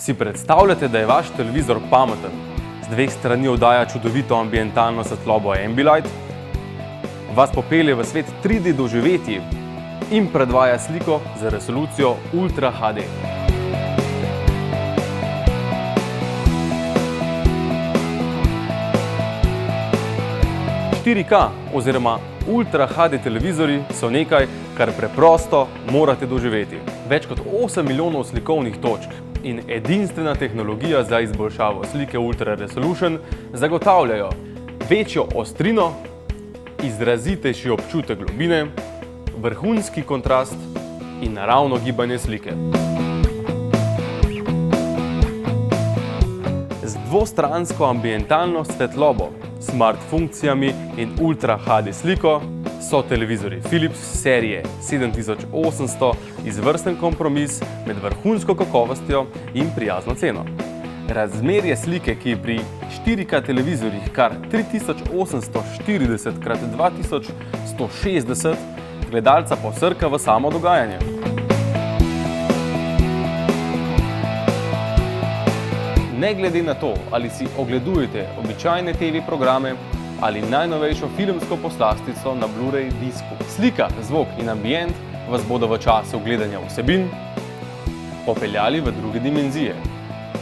Si predstavljate, da je vaš televizor pameten, z dveh strani oddaja čudovito ambientalno svetlobo Ambilight, vas popelje v svet 3D doživetij in predvaja sliko z resolucijo Ultra HD. 4K oziroma Ultra HD televizorji so nekaj, kar preprosto morate doživeti. Več kot 8 milijonov slikovnih točk in edinstvena tehnologija za izboljšavo slike Ultra Resolution zagotavljajo večjo ostrino, izrazitejši občutek globine, vrhunski kontrast in naravno gibanje slike. Z dvostransko ambientalno svetlobo, smart funkcijami in Ultra HD sliko so televizorji Philips serije 7800 izvrsten kompromis med vrhunsko kakovostjo in prijazno ceno. Razmerje slike, ki je pri 4K televizorjih kar 3840x2160, gledalca posrka v samo dogajanje. Ne glede na to, ali si ogledujete običajne TV programe ali najnovejšo filmsko poslastico na Blu-ray disku. Slika, zvok in ambient vas bodo v času gledanja vsebin popeljali v druge dimenzije.